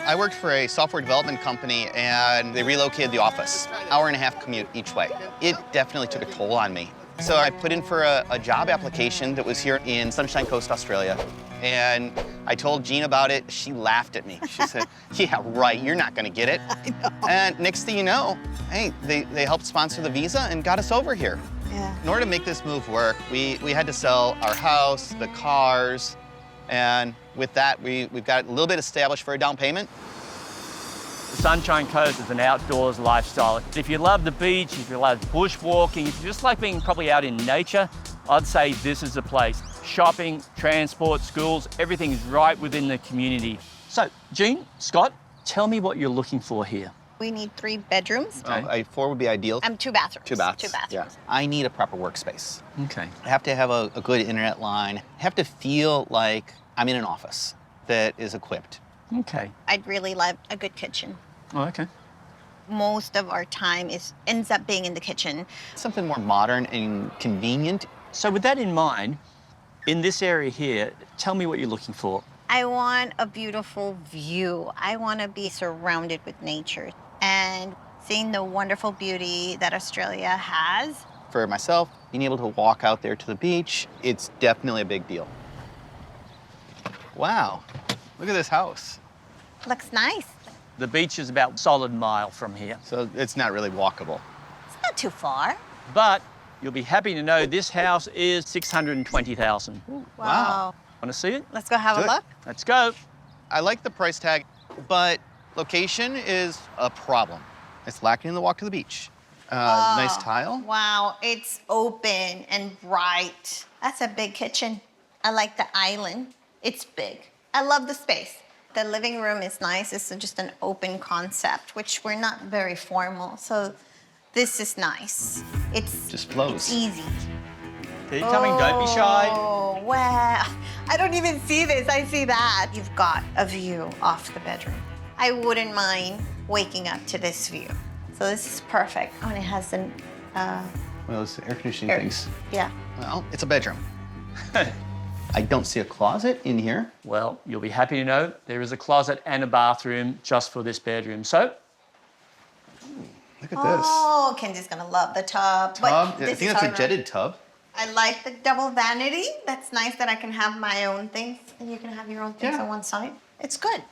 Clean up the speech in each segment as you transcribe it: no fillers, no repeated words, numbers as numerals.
I worked for a software development company, and they relocated the office. Hour-and-a-half commute each way. It definitely took a toll on me. So I put in for a job application that was here in Sunshine Coast, Australia. And I told Jean about it. She laughed at me. She said, yeah, right, you're not gonna get it. I know. And next thing you know, hey, they helped sponsor the visa and got us over here. Yeah. In order to make this move work, we had to sell our house, the cars, and with that, we've got a little bit established for a down payment. The Sunshine Coast is an outdoors lifestyle. If you love the beach, if you love bushwalking, if you just like being probably out in nature, I'd say this is the place. Shopping, transport, schools, everything's right within the community. So, Jean, Scott, tell me what you're looking for here. We need 3 bedrooms. Okay. 4 would be ideal. 2 bathrooms. 2 baths. 2 bathrooms. Yeah. I need a proper workspace. Okay. I have to have a good internet line. I have to feel like I'm in an office that is equipped. Okay. I'd really love a good kitchen. Oh, okay. Most of our time ends up being in the kitchen. Something more modern and convenient. So with that in mind, in this area here, tell me what you're looking for. I want a beautiful view. I want to be surrounded with nature and seeing the wonderful beauty that Australia has. For myself, being able to walk out there to the beach, it's definitely a big deal. Wow, look at this house. Looks nice. The beach is about a solid mile from here. So it's not really walkable. It's not too far. But you'll be happy to know this house is $620,000. Wow. Want to see it? Let's go have a Do it. look. Let's go. I like the price tag, but location is a problem. It's lacking in the walk to the beach. Nice tile. Wow, it's open and bright. That's a big kitchen. I like the island. It's big. I love the space. The living room is nice. It's just an open concept, which we're not very formal. So this is nice. It's Just flows. It's easy. Keep coming, don't be shy. Oh, wow. I don't even see this. I see that. You've got a view off the bedroom. I wouldn't mind waking up to this view. So this is perfect. Oh, and it has an, Well, those air conditioning things. yeah. Well, it's a bedroom. I don't see a closet in here. Well, you'll be happy to know there is a closet and a bathroom just for this bedroom. So, Look at this. Oh, Kenzie's gonna love the tub. But Tub. I this think is that's a alright. jetted tub. I like the double vanity. That's nice that I can have my own things and you can have your own things Yeah. on one side. It's good.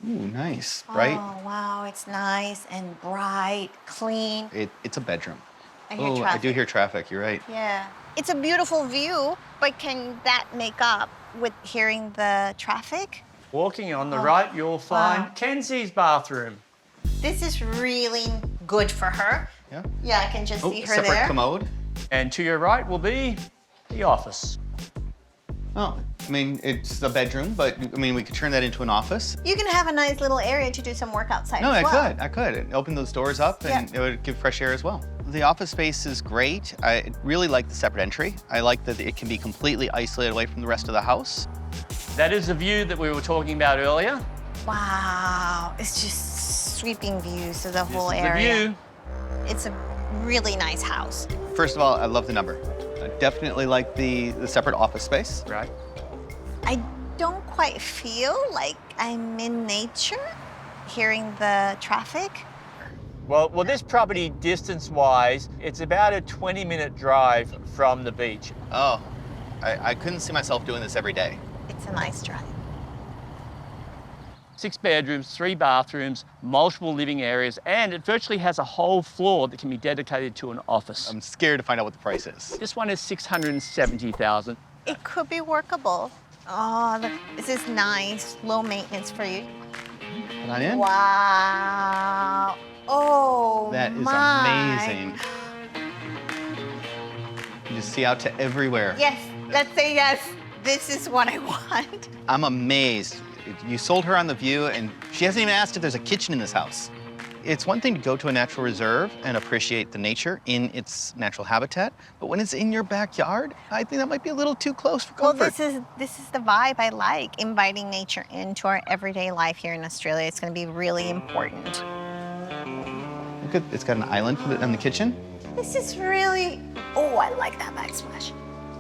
Ooh, nice. Bright. Oh, wow, it's nice and bright, clean. It's a bedroom. I hear Oh, I traffic. do hear traffic. You're right. Yeah. It's a beautiful view, but can that make up with hearing the traffic? walking on the right, you'll find wow. Kenzie's bathroom. This is really good for her. Yeah. Yeah, I can just see her separate there. commode. And to your right will be the office. Oh, I mean, it's a bedroom, but I mean, we could turn that into an office. You can have a nice little area to do some work outside No, as well. I could. Open those doors up and Yeah. it would give fresh air as well. The office space is great. I really like the separate entry. I like that it can be completely isolated away from the rest of the house. That is the view that we were talking about earlier. Wow, it's just sweeping views of the whole This is area. the view. It's a really nice house. First of all, I love the number. I definitely like the separate office space. Right. I don't quite feel like I'm in nature hearing the traffic. Well, this property, distance-wise, it's about a 20-minute drive from the beach. Oh, I couldn't see myself doing this every day. It's a nice drive. 6 bedrooms, 3 bathrooms, multiple living areas, and it virtually has a whole floor that can be dedicated to an office. I'm scared to find out what the price is. This one is $670,000. It could be workable. Oh, look, this is nice. Low maintenance for you. Come on in. Wow. Oh, That is my. amazing. You just see out to everywhere. Yes, let's say yes. This is what I want. I'm amazed. You sold her on the view, and she hasn't even asked if there's a kitchen in this house. It's one thing to go to a natural reserve and appreciate the nature in its natural habitat, but when it's in your backyard, I think that might be a little too close for Well, comfort. this is the vibe I like, inviting nature into our everyday life here in Australia. It's going to be really important. Look at, it's got an island for in the kitchen. This is really, oh, I like that backsplash.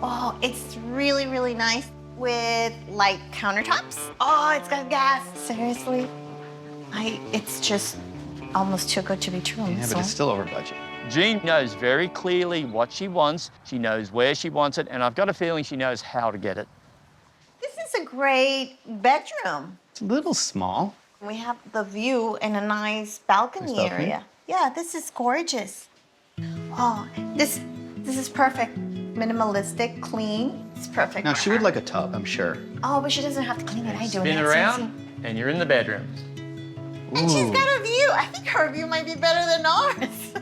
Oh, it's really, really nice with light countertops. Oh, it's got gas, seriously. It's just almost too good to be true. Yeah, but it's still over budget. Jean knows very clearly what she wants. She knows where she wants it, and I've got a feeling she knows how to get it. This is a great bedroom. It's a little small. We have the view and a nice balcony Nice balcony. area. Yeah, this is gorgeous. Oh, this is perfect. Minimalistic, clean. It's perfect. Now, for she her. would like a tub, I'm sure. Oh, but she doesn't have to clean it. I do. Spin and that's around, easy. and you're in the bedroom. And she's got a view. I think her view might be better than ours.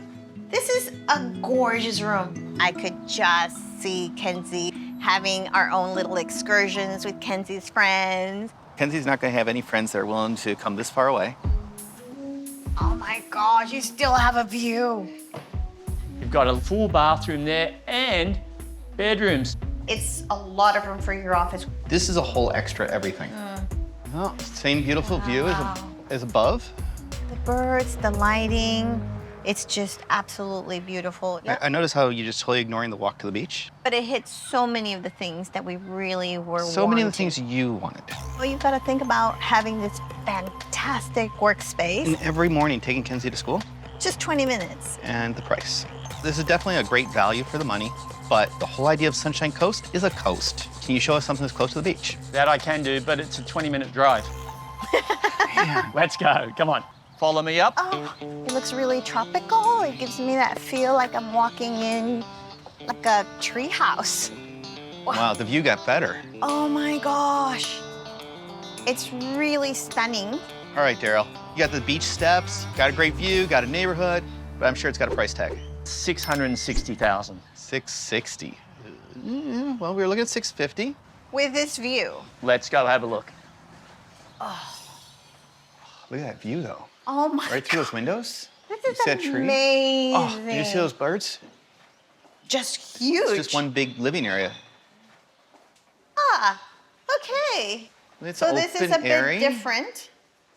This is a gorgeous room. I could just see Kenzie having our own little excursions with Kenzie's friends. Kenzie's not going to have any friends that are willing to come this far away. Oh my gosh, you still have a view. You've got a full bathroom there and bedrooms. It's a lot of room for your office. This is a whole extra everything. Oh, same beautiful view as above. The birds, the lighting, it's just absolutely beautiful. I notice how you're just totally ignoring the walk to the beach. But it hits so many of the things that we really were So many of the wanting. things you wanted. Well, you've got to think about having this fantastic workspace. And every morning taking Kenzie to school Just 20 minutes. and the price. This is definitely a great value for the money, but the whole idea of Sunshine Coast is a coast. Can you show us something that's close to the beach? That I can do, but it's a 20-minute drive. Let's go, come on. Follow me up. Oh, it looks really tropical. It gives me that feel like I'm walking in like a treehouse. Wow, the view got better. Oh my gosh. It's really stunning. All right, Daryl, you got the beach steps, got a great view, got a neighborhood, but I'm sure it's got a price tag. 660,000. 660. Well, we were looking at 650. With this view. Let's go have a look. Look at that view, though. Oh my Right through those windows. This You is see that tree? amazing. Oh, did you see those birds? Just huge. It's just one big living area. Ah, okay. It's So open this is a bit airy. different.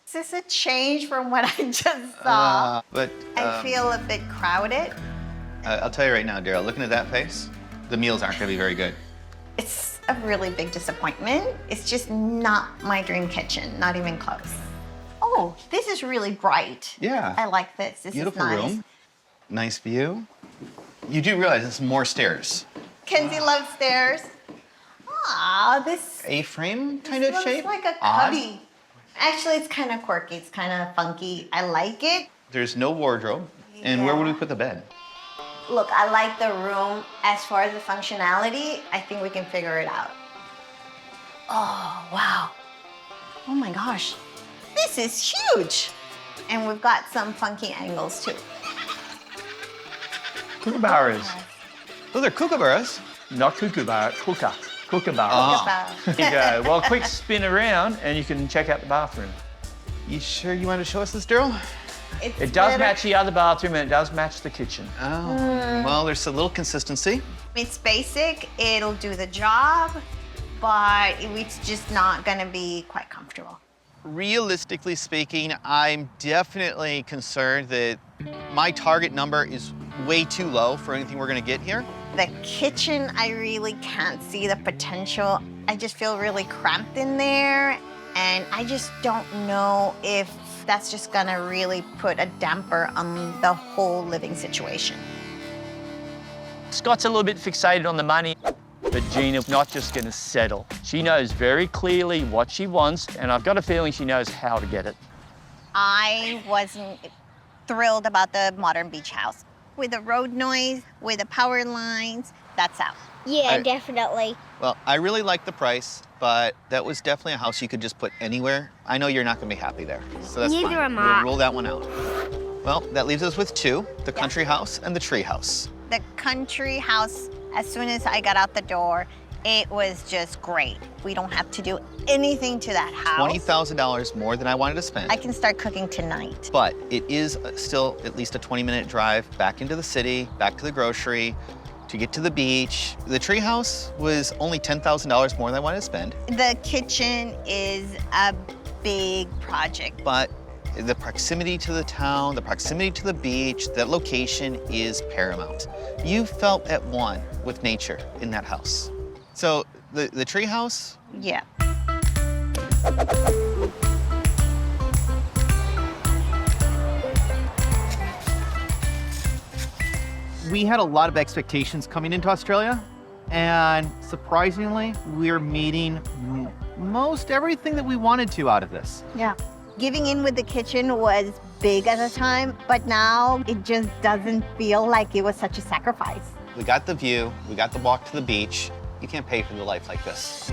Is this a change from what I just saw? But I feel a bit crowded. I'll tell you right now, Daryl, looking at that face, the meals aren't going to be very good. It's a really big disappointment. It's just not my dream kitchen, not even close. Oh, this is really bright. Yeah. I like this. This Beautiful is nice. room. Nice view. You do realize it's more stairs. Kenzie loves stairs. Ah, this A-frame kind of looks shape. like a Odd. cubby. Actually, it's kind of quirky. It's kind of funky. I like it. There's no wardrobe. And where would we Yeah. put the bed? Look, I like the room. As far as the functionality, I think we can figure it out. Oh, wow. Oh my gosh. This is huge. And we've got some funky angles too. Kookaburras. Those are kookaburras. Not kookaburra, kookaburra. Ah. About- There you go. Well, quick spin around and you can check out the bathroom. You sure you want to show us this, Daryl? It's It does better- match the other bathroom and it does match the kitchen. Oh, well, there's a little consistency. It's basic. It'll do the job, but it's just not gonna be quite comfortable. Realistically speaking, I'm definitely concerned that my target number is way too low for anything we're gonna get here. The kitchen, I really can't see the potential. I just feel really cramped in there, and I just don't know if that's just gonna really put a damper on the whole living situation. Scott's a little bit fixated on the money, but Gina's not just going to settle. She knows very clearly what she wants, and I've got a feeling she knows how to get it. I wasn't thrilled about the modern beach house. With the road noise, with the power lines, that's out. Yeah, definitely. Well, I really like the price, but that was definitely a house you could just put anywhere. I know you're not gonna be happy there, so that's Neither fine. am I. We'll rule that one out. Well, that leaves us with two, the country house and the tree house. The country house, as soon as I got out the door, it was just great. We don't have to do anything to that house. $20,000 more than I wanted to spend. I can start cooking tonight. But it is still at least a 20-minute drive back into the city, back to the grocery, to get to the beach. The treehouse was only $10,000 more than I wanted to spend, The kitchen is a big project. but the proximity to the town, the proximity to the beach, that location is paramount. You felt at one with nature in that house. So the treehouse, Yeah. We had a lot of expectations coming into Australia, and surprisingly, we're meeting most everything that we wanted to out of this. Yeah. Giving in with the kitchen was big at the time, but now it just doesn't feel like it was such a sacrifice. We got the view, we got the walk to the beach. You can't pay for the life like this.